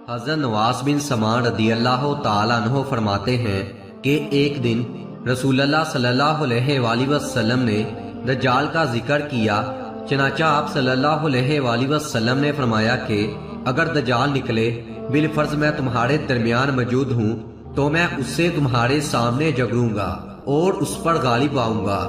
حضرت نواس بن سمان رضی اللہ تعالیٰ عنہ فرماتے ہیں کہ ایک دن رسول اللہ صلی اللہ علیہ وآلہ وسلم نے دجال کا ذکر کیا۔ چنانچہ آپ صلی اللہ علیہ وآلہ وسلم نے فرمایا کہ اگر دجال نکلے، بالفرض میں تمہارے درمیان موجود ہوں، تو میں اس سے تمہارے سامنے جگڑوں گا اور اس پر غالب آؤں گا۔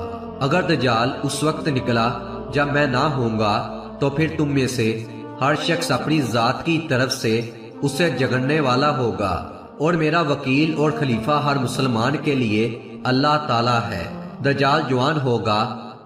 اگر دجال اس وقت نکلا جب میں نہ ہوں گا، تو پھر تم میں سے ہر شخص اپنی ذات کی طرف سے اسے جگڑنے والا ہوگا، اور میرا وکیل اور خلیفہ ہر مسلمان کے لیے اللہ تعالیٰ ہے۔ دجال جوان ہوگا،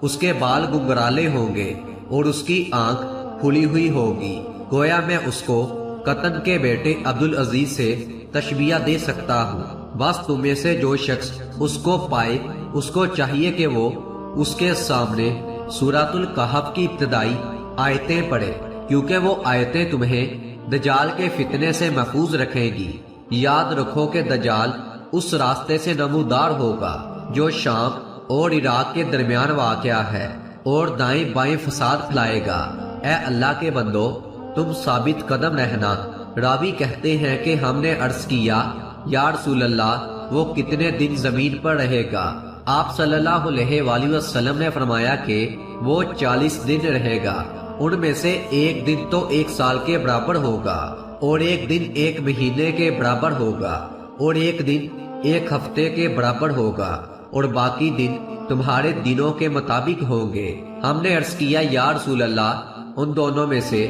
اس کے بال گنگرالے ہوں گے اور اس کی آنکھ کھلی ہوئی ہوگی، گویا میں اس کو قطن کے بیٹے عبدالعزیز سے تشبیہ دے سکتا ہوں۔ بس تم میں سے جو شخص اس کو پائے، اس کو چاہیے کہ وہ اس کے سامنے سورۃ الکہف کی ابتدائی آیتیں پڑھے، کیونکہ وہ آیتیں تمہیں دجال کے فتنے سے محفوظ رکھیں گی۔ یاد رکھو کہ دجال اس راستے سے نمودار ہوگا جو شام اور عراق کے درمیان واقع ہے، اور دائیں بائیں فساد پھیلائے گا۔ اے اللہ کے بندو، تم ثابت قدم رہنا۔ راوی کہتے ہیں کہ ہم نے عرض کیا، یا رسول اللہ، وہ کتنے دن زمین پر رہے گا؟ آپ صلی اللہ علیہ وآلہ وسلم نے فرمایا کہ وہ 40 دن رہے گا۔ ان میں سے ایک دن تو 1 سال کے برابر ہوگا، اور ایک دن 1 مہینے کے برابر ہوگا، اور ایک دن 1 ہفتے کے برابر ہوگا، اور باقی دن تمہارے دنوں کے مطابق ہوں گے۔ ہم نے عرض کیا، یا رسول اللہ، ان دونوں میں سے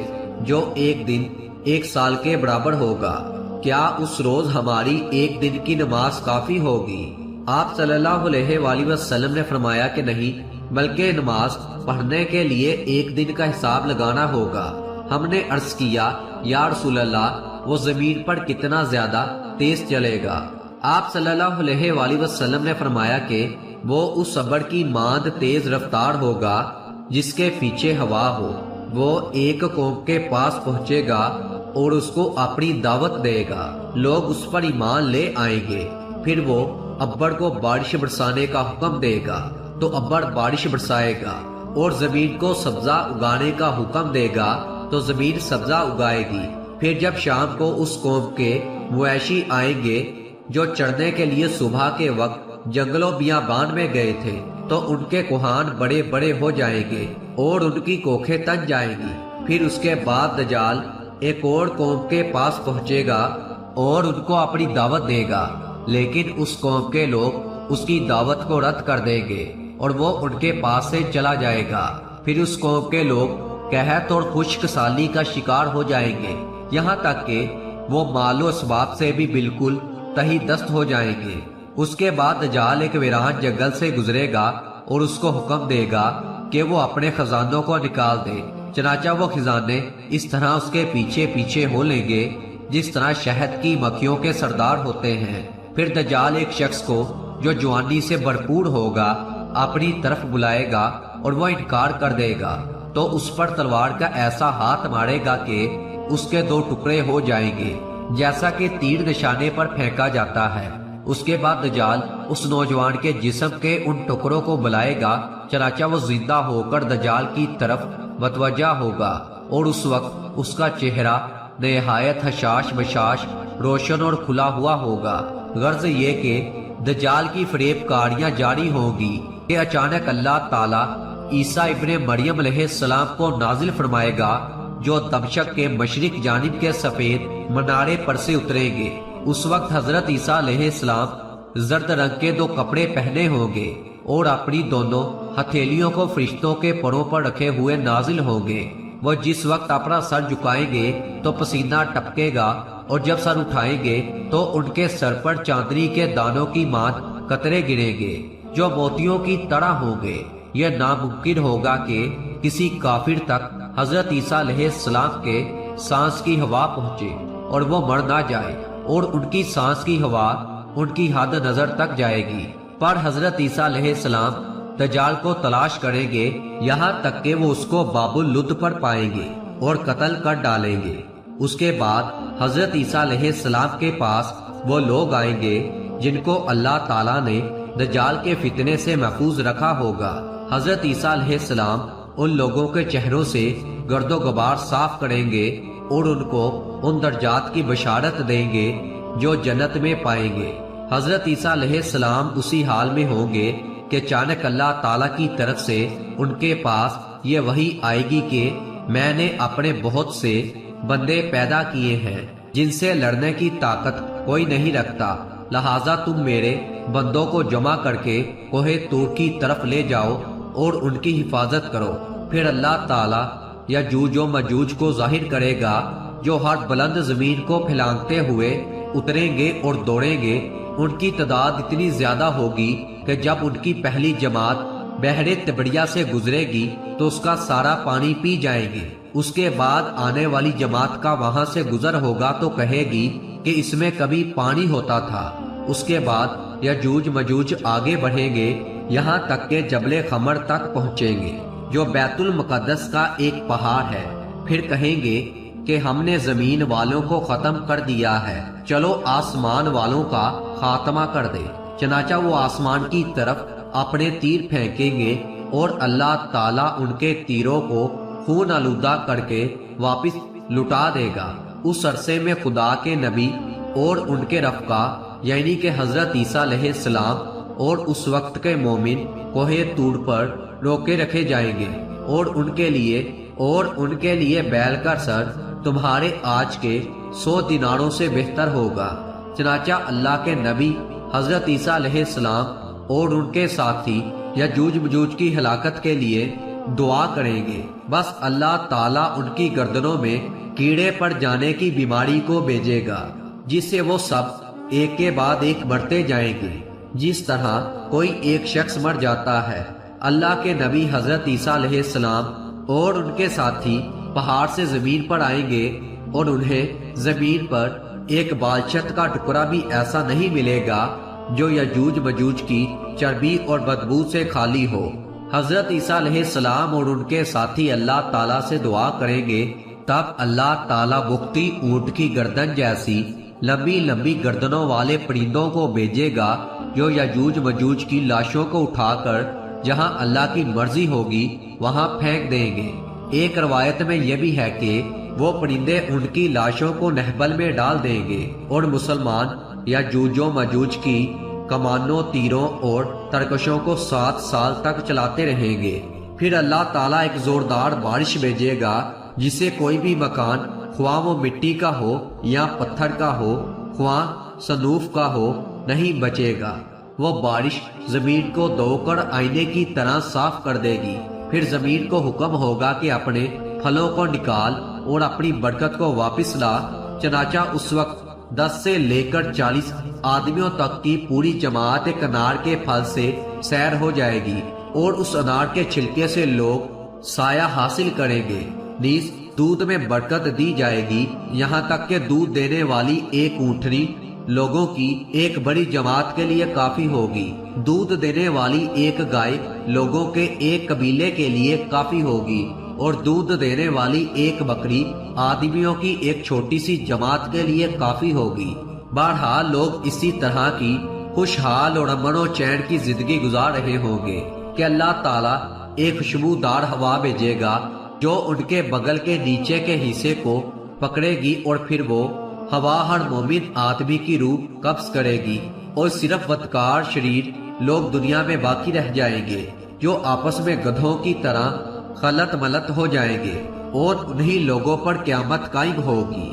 جو ایک دن 1 سال کے برابر ہوگا، کیا اس روز ہماری 1 دن کی نماز کافی ہوگی؟ آپ صلی اللہ علیہ وآلہ وسلم نے فرمایا کہ نہیں، بلکہ نماز پڑھنے کے لیے 1 دن کا حساب لگانا ہوگا۔ ہم نے عرض کیا، یا رسول اللہ، وہ زمین پر کتنا زیادہ تیز چلے گا؟ آپ صلی اللہ علیہ وآلہ وسلم نے فرمایا کہ وہ اس ابر کی ماند تیز رفتار ہوگا جس کے پیچھے ہوا ہو۔ وہ ایک قوم کے پاس پہنچے گا اور اس کو اپنی دعوت دے گا، لوگ اس پر ایمان لے آئیں گے۔ پھر وہ ابر کو بارش برسانے کا حکم دے گا تو ابر بارش برسائے گا، اور زمین کو سبزہ اگانے کا حکم دے گا تو زمین سبزہ اگائے گی۔ پھر جب شام کو اس قوم کے مویشی آئیں گے جو چڑھنے کے لیے صبح کے وقت جنگلوں بیابان میں گئے تھے، تو ان کے کوہان بڑے بڑے ہو جائیں گے اور ان کی کوکھیں تن جائیں گی۔ پھر اس کے بعد دجال ایک اور قوم کے پاس پہنچے گا اور ان کو اپنی دعوت دے گا، لیکن اس قوم کے لوگ اس کی دعوت کو رد کر دیں گے اور وہ ان کے پاس سے چلا جائے گا۔ پھر اس قوم کے لوگ قحط اور خشک سالی کا شکار ہو جائیں گے، یہاں تک کہ وہ مال و اسباب سے بھی بالکل تہی دست ہو جائیں گے۔ اس کے بعد دجال ایک ویران جنگل سے گزرے گا اور اس کو حکم دے گا کہ وہ اپنے خزانوں کو نکال دے۔ چنانچہ وہ خزانے اس طرح اس کے پیچھے پیچھے ہو لیں گے جس طرح شہد کی مکھیوں کے سردار ہوتے ہیں۔ پھر دجال ایک شخص کو جو جوانی سے بھرپور ہوگا اپنی طرف بلائے گا اور وہ انکار کر دے گا، تو اس پر تلوار کا ایسا ہاتھ مارے گا کہ اس کے 2 ٹکڑے ہو جائیں گے، جیسا کہ تیر نشانے پر پھینکا جاتا ہے۔ اس کے بعد دجال اس نوجوان کے جسم کے ان ٹکڑوں کو بلائے گا، چنانچہ وہ زندہ ہو کر دجال کی طرف متوجہ ہوگا، اور اس وقت اس کا چہرہ نہایت حشاش بشاش، روشن اور کھلا ہوا ہوگا۔ غرض یہ کہ دجال کی فریب کاریاں جاری ہوں گی کہ اچانک اللہ تعالیٰ عیسیٰ ابن مریم علیہ السلام کو نازل فرمائے گا، جو دمشق کے مشرق جانب کے سفید منارے پر سے اتریں گے۔ اس وقت حضرت عیسیٰ علیہ السلام زرد رنگ کے 2 کپڑے پہنے ہوں گے اور اپنی دونوں ہتھیلیوں کو فرشتوں کے پروں پر رکھے ہوئے نازل ہوں گے۔ وہ جس وقت اپنا سر جھکائیں گے تو پسینہ ٹپکے گا، اور جب سر اٹھائیں گے تو ان کے سر پر چاندنی کے دانوں کی مانند قطرے گریں گے جو موتیوں کی طرح ہوں گے۔ یہ ناممکن ہوگا کہ کسی کافر تک حضرت عیسیٰ علیہ السلام کے سانس کی ہوا پہنچے اور وہ مر نہ جائے، اور ان کی سانس کی ہوا ان کی حد نظر تک جائے گی۔ پر حضرت عیسیٰ علیہ السلام دجال کو تلاش کریں گے یہاں تک کہ وہ اس کو باب اللد پر پائیں گے اور قتل کر ڈالیں گے۔ اس کے بعد حضرت عیسیٰ علیہ السلام کے پاس وہ لوگ آئیں گے جن کو اللہ تعالیٰ نے دجال کے فتنے سے محفوظ رکھا ہوگا۔ حضرت عیسیٰ علیہ السلام ان لوگوں کے چہروں سے گرد و غبار صاف کریں گے اور ان کو ان درجات کی بشارت دیں گے جو جنت میں پائیں گے۔ حضرت عیسیٰ علیہ السلام اسی حال میں ہوں گے کہ اچانک اللہ تعالیٰ کی طرف سے ان کے پاس یہ وحی آئے گی کہ میں نے اپنے بہت سے بندے پیدا کیے ہیں جن سے لڑنے کی طاقت کوئی نہیں رکھتا، لہٰذا تم میرے بندوں کو جمع کر کے کوہ طور کی طرف لے جاؤ اور ان کی حفاظت کرو۔ پھر اللہ تعالیٰ یاجوج و ماجوج کو ظاہر کرے گا جو ہر بلند زمین کو پھیلانگتے ہوئے اتریں گے اور دوڑیں گے۔ ان کی تعداد اتنی زیادہ ہوگی کہ جب ان کی پہلی جماعت بحر تبریہ سے گزرے گی تو اس کا سارا پانی پی جائیں گے۔ اس کے بعد آنے والی جماعت کا وہاں سے گزر ہوگا تو کہے گی کہ اس میں کبھی پانی ہوتا تھا۔ اس کے بعد یاجوج ماجوج آگے بڑھیں گے یہاں تک کہ جبل خمر تک پہنچیں گے جو بیت المقدس کا ایک پہاڑ ہے۔ پھر کہیں گے کہ ہم نے زمین والوں کو ختم کر دیا ہے، چلو آسمان والوں کا خاتمہ کر دے۔ چنانچہ وہ آسمان کی طرف اپنے تیر پھینکیں گے اور اللہ تعالیٰ ان کے تیروں کو خون آلودہ کر کے واپس لٹا دے گا۔ اس عرصے میں خدا کے نبی اور ان کے رفقا یعنی کہ حضرت عیسیٰ علیہ السلام اور اس وقت کے مومن کوہ طور پر روکے رکھے جائیں گے اور ان کے لیے بیل کا سر تمہارے آج کے 100 دیناروں سے بہتر ہوگا۔ چنانچہ اللہ کے نبی حضرت عیسیٰ علیہ السلام اور ان کے ساتھی یاجوج ماجوج کی ہلاکت کے لیے دعا کریں گے، بس اللہ تعالیٰ ان کی گردنوں میں کیڑے پڑ جانے کی بیماری کو بھیجے گا جس سے وہ سب ایک کے بعد ایک مرتے جائیں گے، جس طرح کوئی ایک شخص مر جاتا ہے۔ اللہ کے نبی حضرت عیسیٰ علیہ السلام اور ان کے ساتھی پہاڑ سے زمین پر آئیں گے اور انہیں زمین پر ایک بالشت کا ٹکڑا بھی ایسا نہیں ملے گا جو یاجوج ماجوج کی چربی اور بدبو سے خالی ہو۔ حضرت عیسیٰ علیہ السلام اور ان کے ساتھی اللہ تعالیٰ سے دعا کریں گے، تب اللہ تعالیٰ بغتی اونٹ کی گردن جیسی لمبی لمبی گردنوں والے پرندوں کو بھیجے گا جو یاجوج ماجوج کی لاشوں کو اٹھا کر جہاں اللہ کی مرضی ہوگی وہاں پھینک دیں گے۔ ایک روایت میں یہ بھی ہے کہ وہ پرندے ان کی لاشوں کو نہبل میں ڈال دیں گے اور مسلمان یاجوج و ماجوج کی کمانوں، تیروں اور ترکشوں کو 7 سال تک چلاتے رہیں گے۔ پھر اللہ تعالیٰ ایک زوردار بارش بھیجے گا جسے کوئی بھی مکان، خواہ وہ مٹی کا ہو یا پتھر کا ہو، خواہ صنوف کا ہو، نہیں بچے گا۔ وہ بارش زمین کو دھو کر آئینے کی طرح صاف کر دے گی۔ پھر زمین کو حکم ہوگا کہ اپنے پھلوں کو نکال اور اپنی برکت کو واپس لا۔ چنانچہ اس وقت 10 سے لے کر 40 آدمیوں تک کی پوری جماعت ایک انار کے پھل سے سیر ہو جائے گی اور اس انار کے چھلکے سے لوگ سایہ حاصل کریں گے۔ نیز دودھ میں برکت دی جائے گی، یہاں تک کہ دودھ دینے والی ایک اونٹنی لوگوں کی ایک بڑی جماعت کے لیے کافی ہوگی۔ دودھ دینے والی ایک گائے لوگوں کے ایک قبیلے کے لیے کافی ہوگی اور دودھ دینے والی ایک بکری آدمیوں کی ایک چھوٹی سی جماعت کے لیے کافی ہوگی۔ بہرحال لوگ اسی طرح کی خوشحال اور امن و چین کی زندگی گزار رہے ہوں گے کہ اللہ تعالیٰ ایک خوشبودار ہوا بھیجے گا جو ان کے بغل کے نیچے کے حصے کو پکڑے گی اور پھر وہ ہوا ہر مومن آدمی کی روح قبض کرے گی اور صرف بدکار شریر لوگ دنیا میں باقی رہ جائیں گے جو آپس میں گدھوں کی طرح خلط ملط ہو جائیں گے اور انہی لوگوں پر قیامت قائم ہوگی۔